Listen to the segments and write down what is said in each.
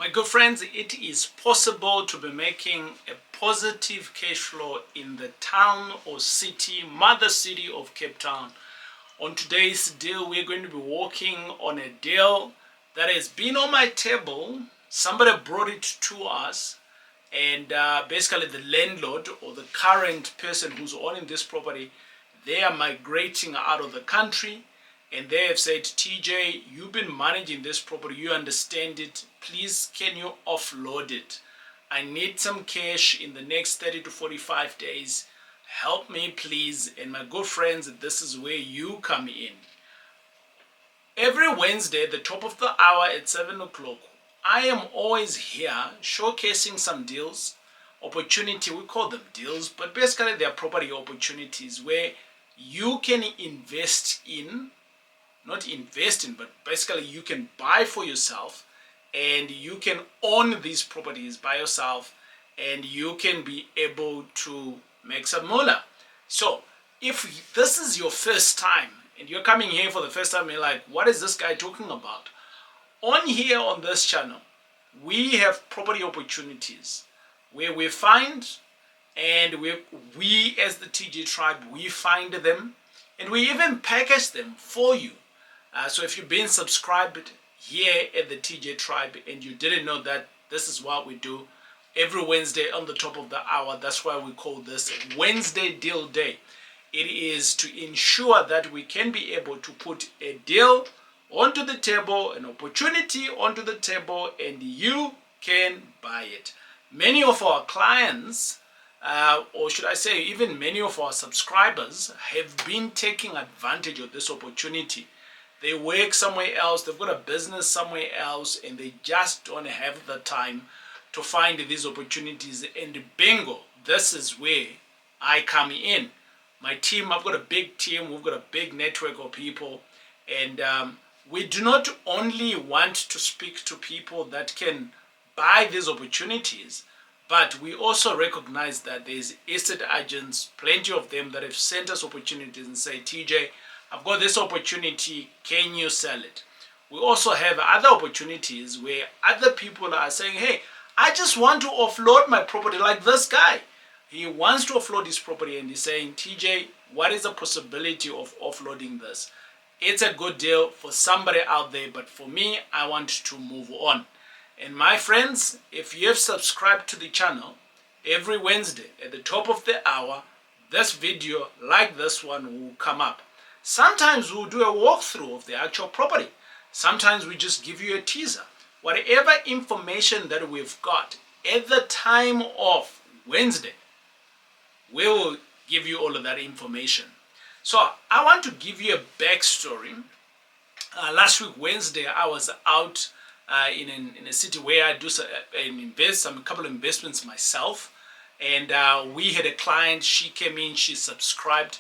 My good friends, it is possible to be making a positive cash flow in the town or city, mother city of Cape Town. On today's deal, we're going to be working on a deal that has been on my table. Somebody brought it to us, and basically the landlord or the current person who's owning this property, they are migrating out of the country. And they have said, TJ, you've been managing this property, you understand it. Please, can you offload it? I need some cash in the next 30 to 45 days. Help me, please. And my good friends, this is where you come in. Every Wednesday, at the top of the hour at 7 o'clock, I am always here showcasing some deals, opportunity. We call them deals, but basically they are property opportunities where you can invest in, not invest in, but basically you can buy for yourself and you can own these properties by yourself and you can be able to make some moolah. So if this is your first time and you're coming here for the first time, you're like, what is this guy talking about? On here on this channel, we have property opportunities where we find, and we as the TJ tribe, we find them and we even package them for you. So if you've been subscribed here at the TJ Tribe and you didn't know that this is what we do every Wednesday on the top of the hour, that's why we call this Wednesday Deal Day. It is to ensure that we can be able to put a deal onto the table, an opportunity onto the table, and you can buy it. Many of our clients, or should I say even many of our subscribers, have been taking advantage of this opportunity. They work somewhere else, they've got a business somewhere else, and they just don't have the time to find these opportunities. And bingo, this is where I come in. My team, I've got a big team, we've got a big network of people, and we do not only want to speak to people that can buy these opportunities, but we also recognize that there's estate agents, plenty of them, that have sent us opportunities and say, TJ, I've got this opportunity, can you sell it? We also have other opportunities where other people are saying, hey, I just want to offload my property, like this guy. He wants to offload his property and he's saying, TJ, what is the possibility of offloading this? It's a good deal for somebody out there, but for me, I want to move on. And my friends, if you have subscribed to the channel, every Wednesday at the top of the hour, this video like this one will come up. Sometimes we'll do a walkthrough of the actual property. Sometimes we just give you a teaser. Whatever information that we've got at the time of Wednesday, we will give you all of that information. So I want to give you a backstory. Last week, Wednesday, I was out in a city where I do a couple of investments myself. And we had a client, she came in, she subscribed.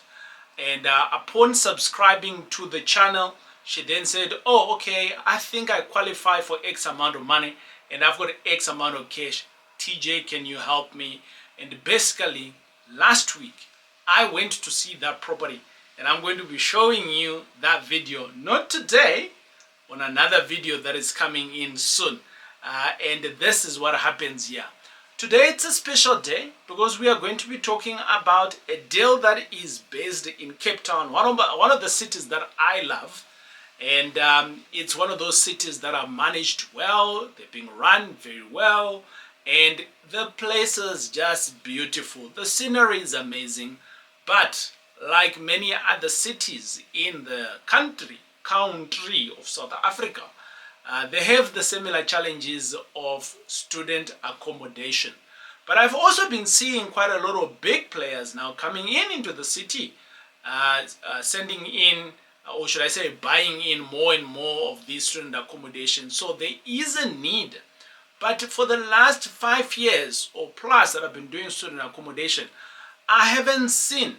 And upon subscribing to the channel, she then said, oh, okay, I think I qualify for X amount of money and I've got X amount of cash. TJ, can you help me? And basically, last week, I went to see that property and I'm going to be showing you that video, not today, on another video that is coming in soon. And this is what happens here. Today it's a special day because we are going to be talking about a deal that is based in Cape Town, one of the cities that I love. And it's one of those cities that are managed well, they're being run very well, and the place is just beautiful. The scenery is amazing, but like many other cities in the country of South Africa, they have the similar challenges of student accommodation. But I've also been seeing quite a lot of big players now coming into the city, sending in, or should I say buying in more and more of these student accommodation. So there is a need. But for the last 5 years or plus that I've been doing student accommodation, I haven't seen.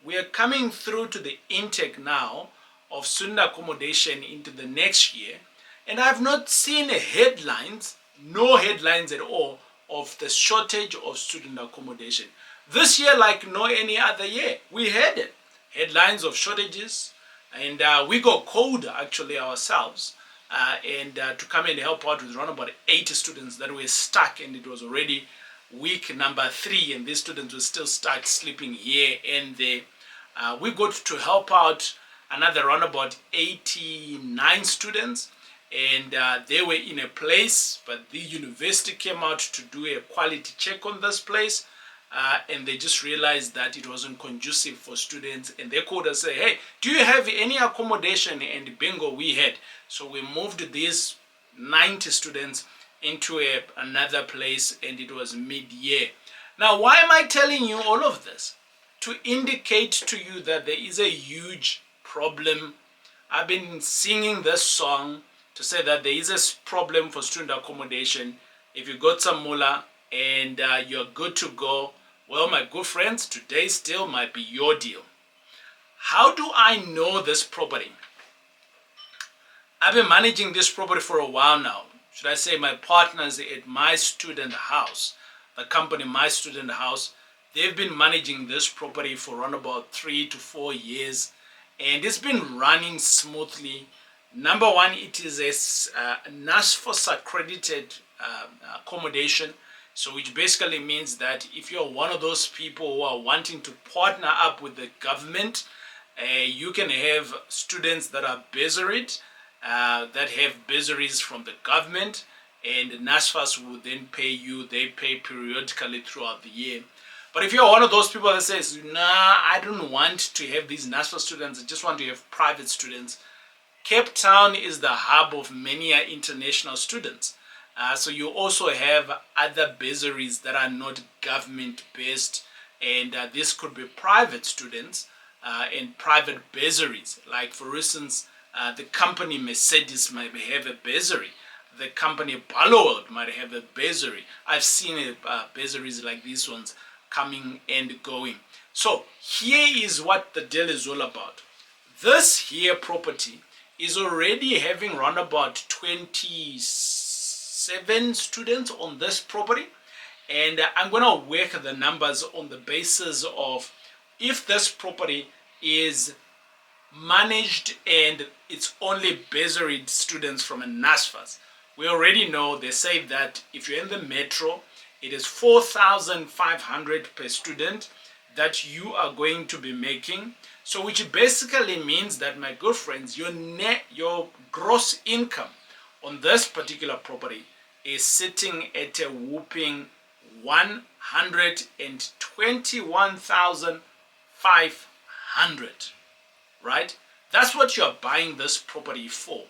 We are coming through to the intake now of student accommodation into the next year. And I've not seen headlines, no headlines at all, of the shortage of student accommodation. This year, like no any other year, we had it. Headlines of shortages, and we got colder actually ourselves. to come and help out with around about 80 students that were stuck, and it was already week number 3, and these students were still stuck sleeping here and there. We got to help out another around about 89 students, and they were in a place, but the university came out to do a quality check on this place, and they just realized that it wasn't conducive for students, and they called us and say, hey, do you have any accommodation? And bingo, we had. So we moved these 90 students into another place, and it was mid-year. Now, why am I telling you all of this? To indicate to you that there is a huge problem. I've been singing this song to say that there is a problem for student accommodation. If you got some moolah and you're good to go, well, my good friends, today still might be your deal. How do I know this property? I've been managing this property for a while now. Should I say my partners at My Student House, the company My Student House, they've been managing this property for around about 3 to 4 years, and it's been running smoothly. Number one, it is a NSFAS accredited accommodation, so which basically means that if you're one of those people who are wanting to partner up with the government, you can have students that are bursaried, that have bursaries from the government, and NSFAS will then pay you. They pay periodically throughout the year. But if you're one of those people that says, nah, I don't want to have these NSFAS students, I just want to have private students, Cape Town is the hub of many international students. So you also have other bursaries that are not government-based, and this could be private students and private bursaries. Like, for instance, the company Mercedes might have a bursary. The company World might have a bursary. I've seen bursaries like these ones coming and going. So here is what the deal is all about. This here property is already having around about 27 students on this property, and I'm going to work the numbers on the basis of if this property is managed and it's only bursaried students from a NSFAS. We already know, they say that if you're in the metro, it is 4,500 per student that you are going to be making. So which basically means that, my good friends, your gross income on this particular property is sitting at a whooping 121,500, right? That's what you're buying this property for.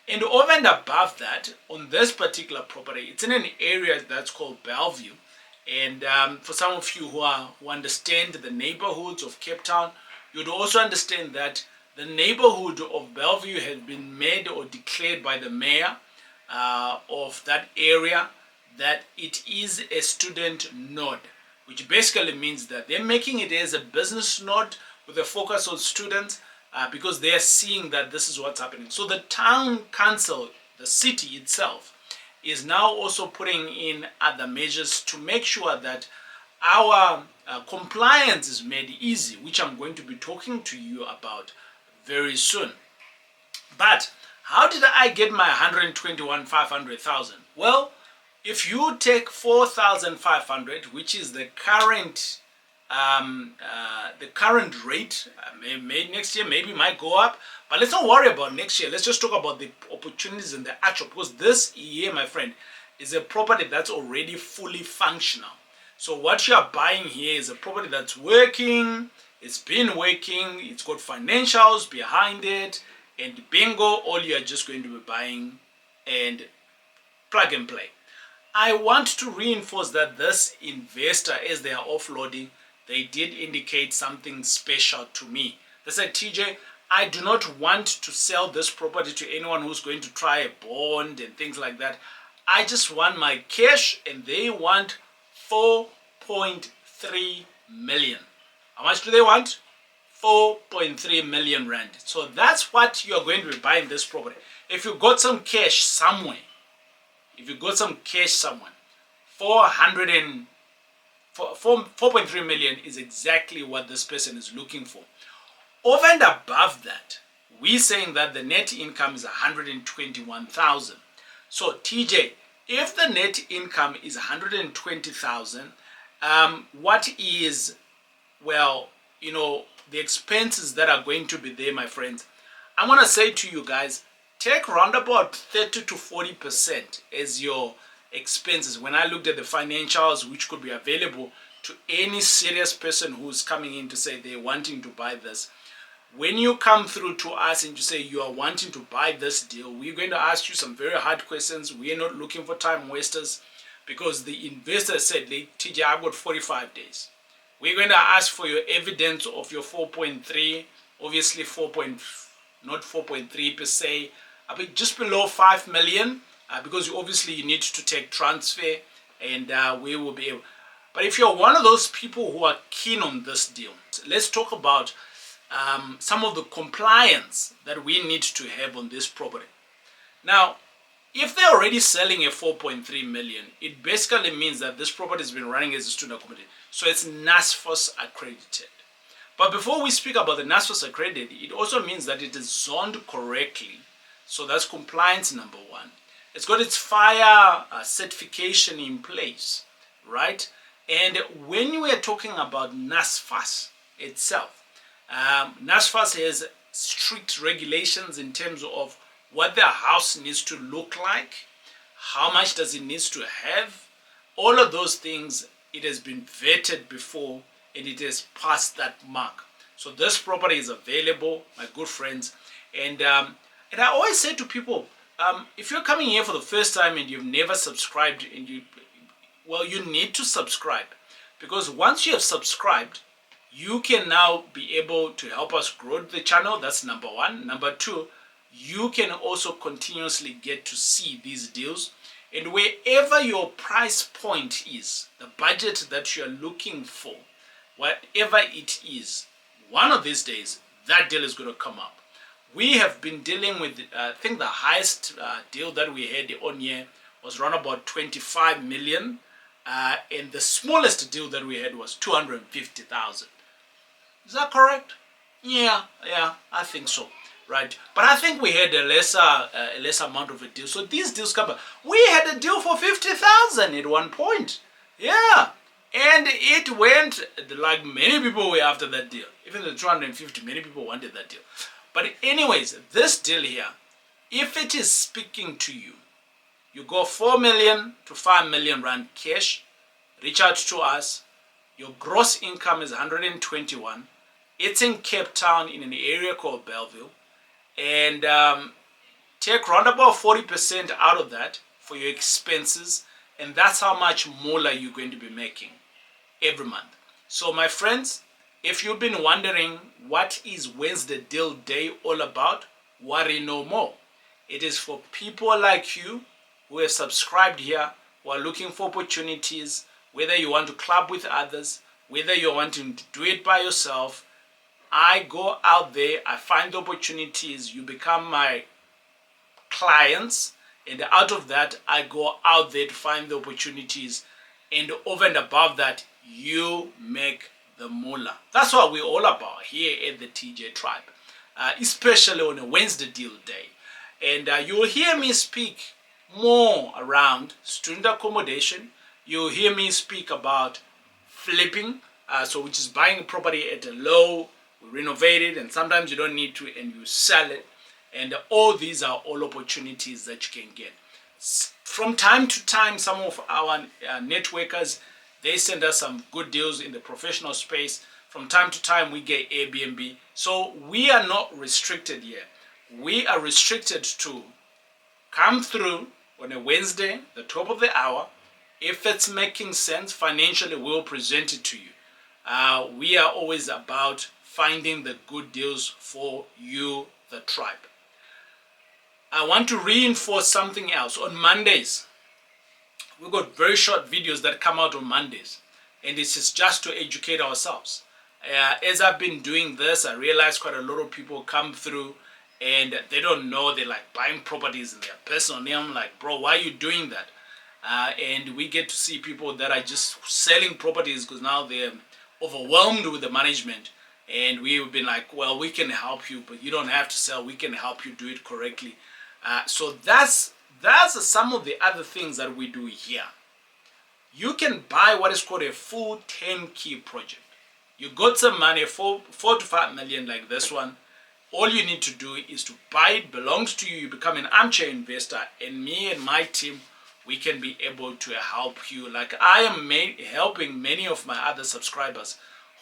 And over and above that, on this particular property, it's in an area that's called Bellevue. And for some of you who understand the neighborhoods of Cape Town, you'd also understand that the neighborhood of Bellevue has been made or declared by the mayor of that area that it is a student node, which basically means that they're making it as a business node with a focus on students, because they are seeing that this is what's happening. So the town council, the city itself, is now also putting in other measures to make sure that our compliance is made easy, which I'm going to be talking to you about very soon. But how did I get my 121,500,000? Well, if you take 4,500, which is the current rate, maybe next year maybe might go up, but let's not worry about next year. Let's just talk about the opportunities and the actual, because this year, my friend, is a property that's already fully functional. So what you are buying here is a property that's working, it's been working, it's got financials behind it, and bingo, all you are just going to be buying and plug and play. I want to reinforce that this investor, as they are offloading, they did indicate something special to me. They said, TJ, I do not want to sell this property to anyone who's going to try a bond and things like that. I just want my cash, and they want 4.3 million. How much do they want? 4.3 million rand. So that's what you're going to be buying this property. If you got some cash somewhere, 4.3 million is exactly what this person is looking for. Over and above that, we're saying that the net income is 121,000. So TJ, if the net income is 120,000, what is, well, the expenses that are going to be there, my friends? I'm going to say to you guys, take around about 30 to 40% as your expenses. When I looked at the financials which could be available to any serious person who's coming in to say they're wanting to buy this, when you come through to us and you say you are wanting to buy this deal, we're going to ask you some very hard questions. We're not looking for time wasters, because the investor said, TJ, I've got 45 days. We're going to ask for your evidence of your 4.3, obviously not 4.3 per se, but just below 5 million, because obviously you need to take transfer, and we will be able. But if you're one of those people who are keen on this deal, let's talk about some of the compliance that we need to have on this property. Now, if they're already selling a 4.3 million, it basically means that this property has been running as a student accommodation. So it's NSFAS accredited. But before we speak about the NSFAS accredited, it also means that it is zoned correctly. So that's compliance number one. It's got its fire certification in place, right? And when we are talking about NSFAS itself, NSFAS has strict regulations in terms of what the house needs to look like, how much does it need to have, all of those things. It has been vetted before and it has passed that mark. So this property is available, my good friends. And I always say to people, if you're coming here for the first time and you've never subscribed, and you need to subscribe, because once you have subscribed, you can now be able to help us grow the channel. That's number one. Number two, you can also continuously get to see these deals. And wherever your price point is, the budget that you're looking for, whatever it is, one of these days, that deal is going to come up. We have been dealing with, I think the highest deal that we had on here was around about 25 million. And the smallest deal that we had was 250,000. Is that correct? Yeah, I think so. Right, but I think we had a lesser amount of a deal. So these deals come up. We had a deal for 50,000 at one point. Yeah, and it went like many people were after that deal. Even the 250, many people wanted that deal. But anyways, this deal here, if it is speaking to you, you go 4 million to 5 million rand cash. Reach out to us. Your gross income is 121. It's in Cape Town in an area called Belleville. And take around about 40% out of that for your expenses, and that's how much moolah you're going to be making every month. So my friends, if you've been wondering what is Wednesday Deal Day all about, worry no more. It is for people like you who have subscribed here, who are looking for opportunities, whether you want to club with others, whether you're wanting to do it by yourself. I go out there, I find opportunities, you become my clients, and out of that, I go out there to find the opportunities, and over and above that, you make the moolah. That's what we're all about here at the TJ Tribe, especially on a Wednesday Deal Day. And you'll hear me speak more around student accommodation. You'll hear me speak about flipping, which is buying a property at a low, renovate it, and sometimes you don't need to, and you sell it. And all these are all opportunities that you can get. From time to time, some of our networkers, they send us some good deals in the professional space. From time to time, we get Airbnb. So we are not restricted here. We are restricted to come through on a Wednesday, the top of the hour. If it's making sense financially, we'll present it to you. We are always about finding the good deals for you, the tribe. I want to reinforce something else. On Mondays, we've got very short videos that come out on Mondays, and this is just to educate ourselves. As I've been doing this, I realize quite a lot of people come through and they don't know, they're like buying properties in their personal name. I'm like, bro, why are you doing that? And we get to see people that are just selling properties because now they're overwhelmed with the management. and we've been like, well, we can help you, but you don't have to sell. We can help you do it correctly. So that's some of the other things that we do here. You can buy what is called a full turnkey project. You got some money, 4 to 5 million like this one. All you need to do is to buy it, belongs to you. You become an armchair investor, and me and my team, we can be able to help you. Like I am helping many of my other subscribers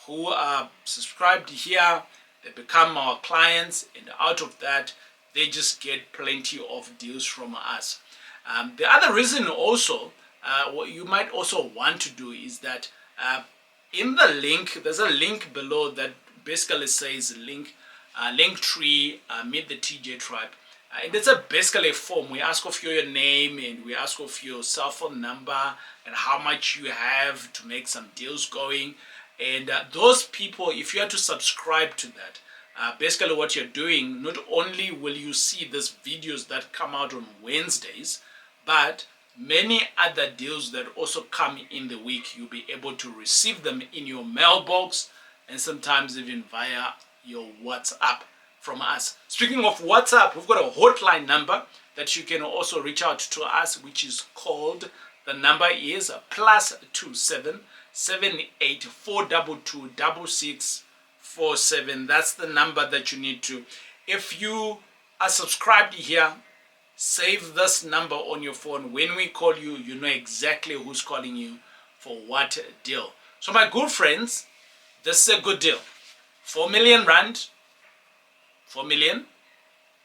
who are subscribed here. They become our clients, and out of that, they just get plenty of deals from us. The other reason also, what you might also want to do is that in the link, there's a link below that basically says link tree, meet the TJ tribe. And it's basically a form. We ask of you your name, and we ask of your cell phone number and how much you have to make some deals going. And those people, if you are to subscribe to that, basically what you're doing, not only will you see these videos that come out on Wednesdays, but many other deals that also come in the week, you'll be able to receive them in your mailbox and sometimes even via your WhatsApp from us. Speaking of WhatsApp, we've got a hotline number that you can also reach out to us, which is called, the number is +27 78422 6647. That's the number that you need to. If you are subscribed here, save this number on your phone. When we call you, you know exactly who's calling you for what deal. So my good friends, this is a good deal. 4 million rand, 4 million.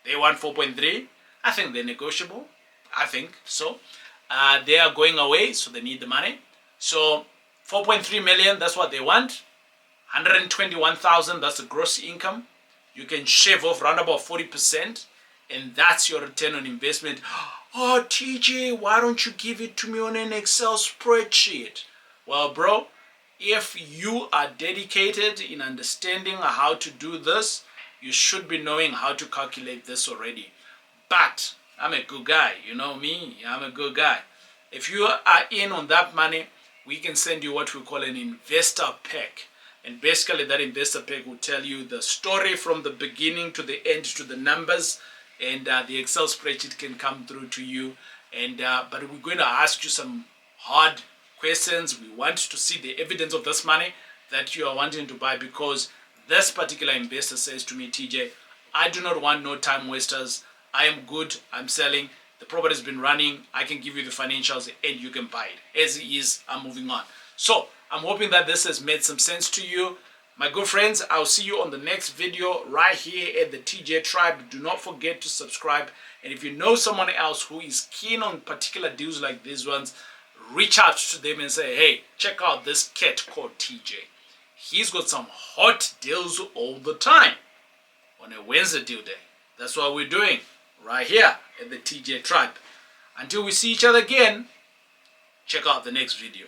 They want 4.3. I think they're negotiable. I think so. They are going away, so they need the money. So 4.3 million, that's what they want. 121,000, that's the gross income. You can shave off around about 40%, and that's your return on investment. Oh, TJ, why don't you give it to me on an Excel spreadsheet? Well, bro, if you are dedicated in understanding how to do this, you should be knowing how to calculate this already. But I'm a good guy, you know me, I'm a good guy. If you are in on that money, we can send you what we call an investor pack. And basically that investor pack will tell you the story from the beginning to the end, to the numbers, and the Excel spreadsheet can come through to you. And but we're going to ask you some hard questions. We want to see the evidence of this money that you are wanting to buy, because this particular investor says to me, TJ, I do not want no time wasters. I am good. I'm selling. The property has been running. I can give you the financials and you can buy it. As it is, I'm moving on. So I'm hoping that this has made some sense to you. My good friends, I'll see you on the next video right here at the TJ Tribe. Do not forget to subscribe. And if you know someone else who is keen on particular deals like these ones, reach out to them and say, hey, check out this cat called TJ. He's got some hot deals all the time on a Wednesday deal day. That's what we're doing right here at the TJ Tribe. Until we see each other again, check out the next video.